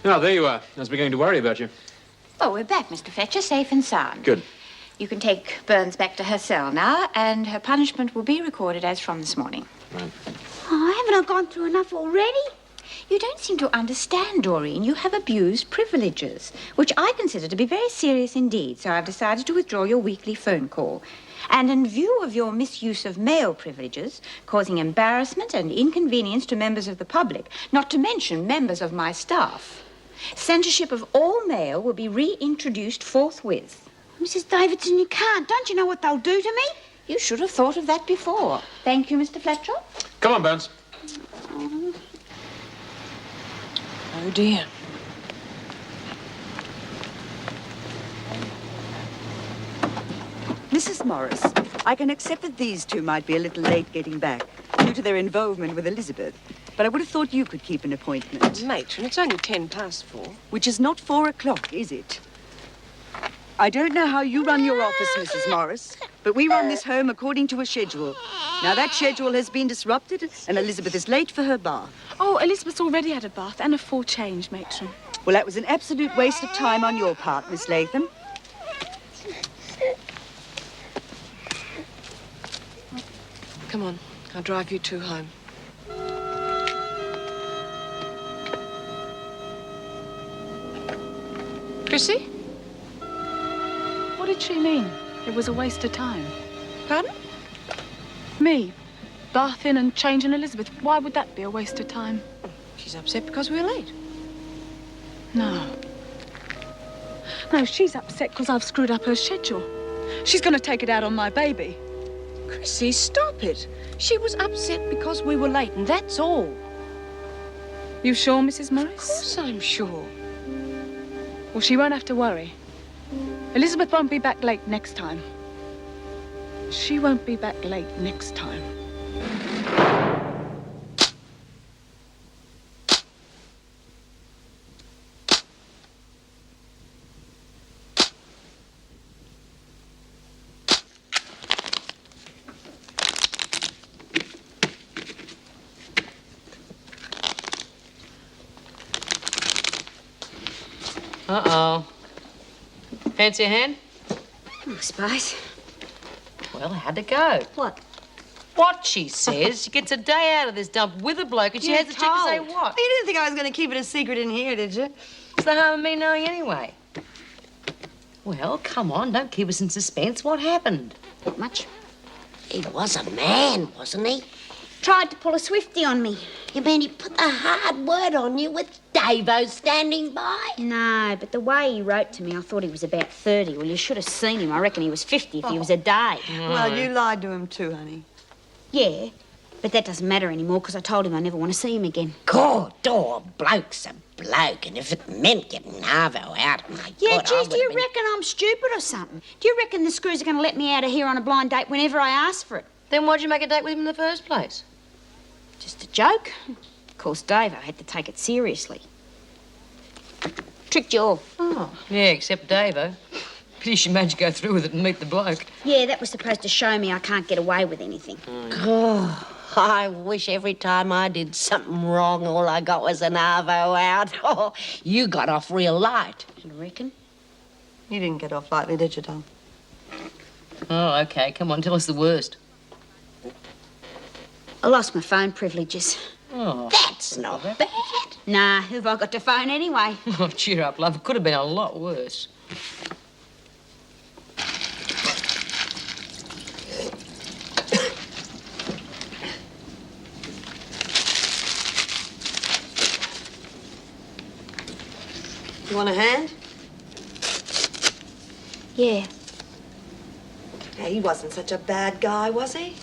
Oh, there you are. I was beginning to worry about you. Oh, we're back, Mr. Fletcher, safe and sound. Good. You can take Burns back to her cell now, and her punishment will be recorded as from this morning. Right. Oh, haven't I gone through enough already? You don't seem to understand, Doreen. You have abused privileges, which I consider to be very serious indeed, so I've decided to withdraw your weekly phone call. And in view of your misuse of male privileges, causing embarrassment and inconvenience to members of the public, not to mention members of my staff, censorship of all male will be reintroduced forthwith. Mrs. Davidson, you can't. Don't you know what they'll do to me? You should have thought of that before. Thank you, Mr. Fletcher. Come on, Burns. Oh, dear. Mrs. Morris, I can accept that these two might be a little late getting back due to their involvement with Elizabeth, but I would have thought you could keep an appointment. Matron, it's only 4:10. Which is not 4 o'clock, is it? I don't know how you run your office, Mrs. Morris, but we run this home according to a schedule. Now, that schedule has been disrupted, and Elizabeth is late for her bath. Oh, Elizabeth's already had a bath and a full change, matron. Well, that was an absolute waste of time on your part, Miss Latham. Come on, I'll drive you two home. Chrissy? What did she mean? It was a waste of time. Pardon? Me, bathing and changing Elizabeth. Why would that be a waste of time? She's upset because we're late. No. No, she's upset because I've screwed up her schedule. She's going to take it out on my baby. Chrissy, stop it. She was upset because we were late, and that's all. You sure, Mrs. Of Morris? course I'm sure. Well, she won't have to worry. Elizabeth won't be back late next time. She won't be back late next time. Uh-oh. Fancy a hand? I suppose. Well, how'd it go? What? What, she says. She gets a day out of this dump with a bloke and she has the cheek to say what? You didn't think I was going to keep it a secret in here, did you? What's the harm of me knowing anyway? Well, come on, don't keep us in suspense. What happened? Not much. He was a man, wasn't he? Tried to pull a Swifty on me. You mean he put the hard word on you with Davo standing by? No, but the way he wrote to me, I thought he was about 30. Well, you should have seen him. I reckon he was 50 if he was a day. Well, you lied to him too, honey. Yeah, but that doesn't matter anymore because I told him I never want to see him again. God, oh, bloke's a bloke, and if it meant getting Arvo out, my Yeah, God, geez, do you reckon I'm stupid or something? Do you reckon the screws are going to let me out of here on a blind date whenever I ask for it? Then why'd you make a date with him in the first place? Just a joke. Of course, Dave, I had to take it seriously. Tricked you all. Oh. Yeah, except Davo. Pity she made you go through with it and meet the bloke. Yeah, that was supposed to show me I can't get away with anything. Oh, I wish every time I did something wrong, all I got was an Arvo out. Oh, you got off real light. You reckon? You didn't get off lightly, did you, Tom? Oh, okay. Come on, tell us the worst. I lost my phone privileges. Oh. That's not bad. Nah, who've I got to phone anyway? Oh, cheer up, love. It could have been a lot worse. You want a hand? Yeah. Hey, he wasn't such a bad guy, was he?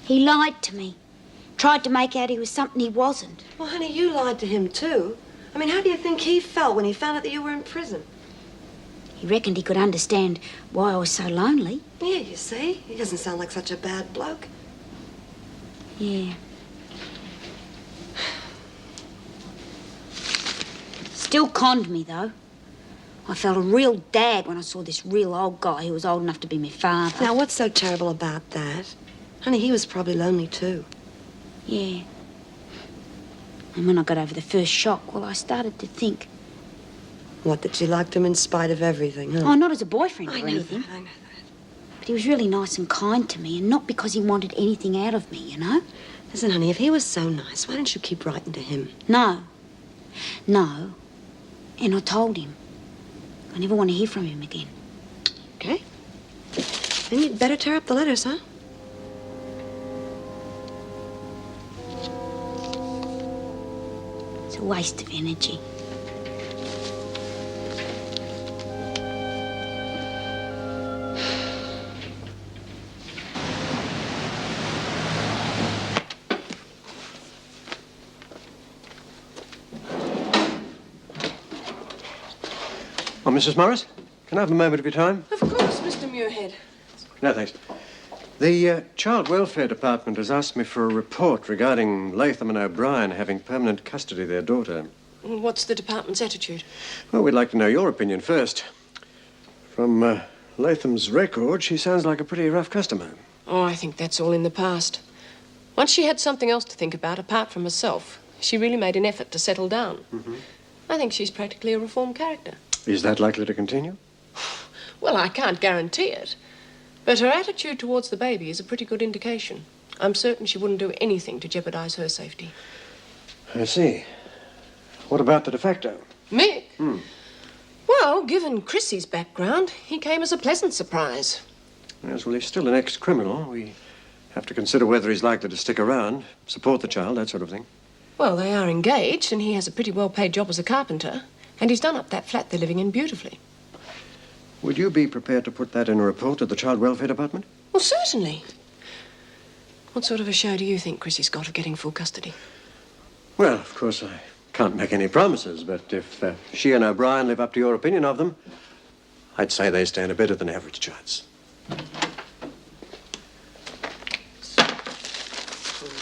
He lied to me. Tried to make out he was something he wasn't. Well, honey, you lied to him, too. I mean, how do you think he felt when he found out that you were in prison? He reckoned he could understand why I was so lonely. Yeah, you see? He doesn't sound like such a bad bloke. Yeah. Still conned me, though. I felt a real dag when I saw this real old guy who was old enough to be my father. Now, what's so terrible about that? Honey, he was probably lonely, too. Yeah. And when I got over the first shock, well, I started to think, What, that she liked him in spite of everything, huh? Oh, not as a boyfriend or I know anything. that, I know that. But he was really nice and kind to me, and not because he wanted anything out of me, you know? Listen, honey, if he was so nice, why don't you keep writing to him? No. No. And I told him. I never want to hear from him again. Okay. Then you'd better tear up the letters, huh? It's a waste of energy. Oh, Mrs. Morris, can I have a moment of your time? Of course, Mr. Muirhead. No, thanks. The Child Welfare Department has asked me for a report regarding Latham and O'Brien having permanent custody of their daughter. What's the department's attitude? Well, we'd like to know your opinion first. From Latham's record, she sounds like a pretty rough customer. Oh, I think that's all in the past. Once she had something else to think about apart from herself, she really made an effort to settle down. Mm-hmm. I think she's practically a reformed character. Is that likely to continue? Well, I can't guarantee it. But her attitude towards the baby is a pretty good indication. I'm certain she wouldn't do anything to jeopardize her safety. I see. What about the de facto? Mick? Well, given Chrissy's background, he came as a pleasant surprise. Yes, well, he's still an ex-criminal. We have to consider whether he's likely to stick around, support the child, that sort of thing. Well, they are engaged, and he has a pretty well-paid job as a carpenter. And he's done up that flat they're living in beautifully. Would you be prepared to put that in a report to the Child Welfare Department? Well, certainly. What sort of a show do you think Chrissy's got of getting full custody? Well, of course, I can't make any promises, but if she and O'Brien live up to your opinion of them, I'd say they stand a better than average chance.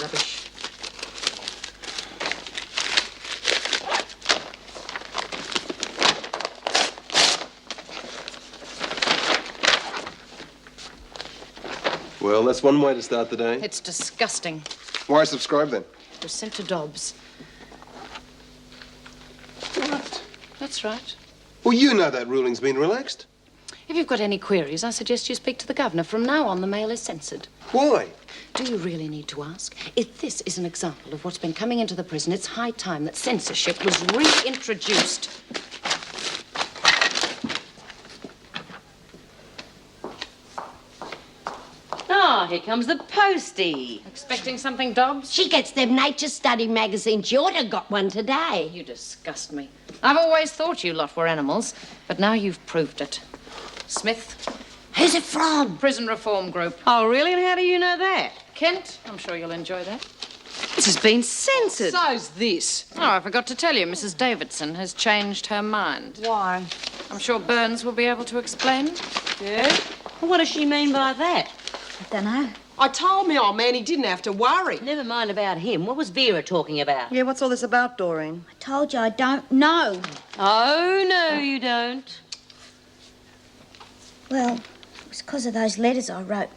Rubbish. Well, that's one way to start the day. It's disgusting. Why subscribe then? It was sent to Dobbs. What? That's right. Well, you know that ruling's been relaxed. If you've got any queries, I suggest you speak to the governor. From now on, the mail is censored. Why? Do you really need to ask? If this is an example of what's been coming into the prison, it's high time that censorship was reintroduced. Oh, here comes the postie. Expecting something, Dobbs? She gets them nature study magazines. You ought to have got one today. You disgust me. I've always thought you lot were animals, but now you've proved it. Smith? Who's it from? Prison Reform Group. Oh, really? And how do you know that? Kent? I'm sure you'll enjoy that. This has been censored. So's this. Oh, I forgot to tell you, Mrs. Davidson has changed her mind. Why? I'm sure Burns will be able to explain. Yeah? Well, what does she mean by that? I don't know. I told me old man he didn't have to worry. Never mind about him. What was Vera talking about? Yeah, what's all this about, Doreen? I told you I don't know. Oh, no, you don't. Well, it was because of those letters I wrote.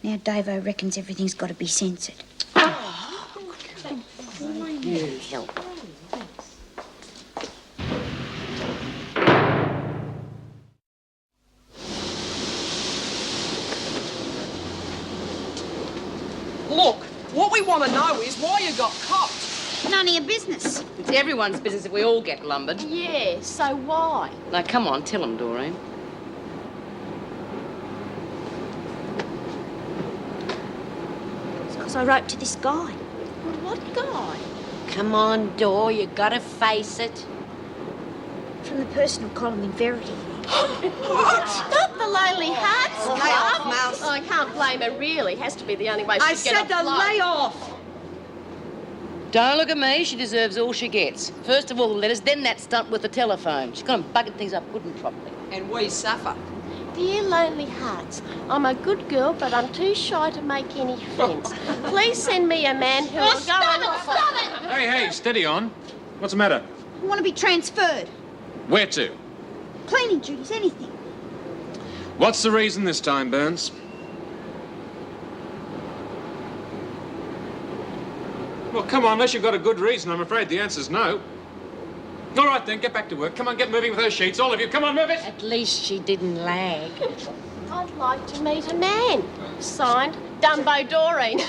Now Davo reckons everything's got to be censored. You help. Look, what we want to know is why you got copped. None of your business. It's everyone's business if we all get lumbered. Yeah, so why? Now, come on, tell him, Doreen. It's because I wrote to this guy. What guy? Come on, Dor, you gotta face it. From the personal column in Verity. Not the Lonely Hearts Club. Lay off, Mouse. I can't blame her, really. Has to be the only way I she'd get said a to blow. lay off. Don't look at me. She deserves all she gets. First of all, the letters, then that stunt with the telephone. She's got 'em bugging things up good and properly. And we suffer. Dear Lonely Hearts, I'm a good girl, but I'm too shy to make any friends. Please send me a man who will go and... Stop it! Hey, steady on. What's the matter? I want to be transferred. Where to? Cleaning duties, anything. What's the reason this time, Burns? Well, come on, unless you've got a good reason, I'm afraid the answer's no. All right, then, get back to work. Come on, get moving with those sheets. All of you, come on, move it. At least she didn't lag. I'd like to meet a man. Signed, Dumbo Doreen.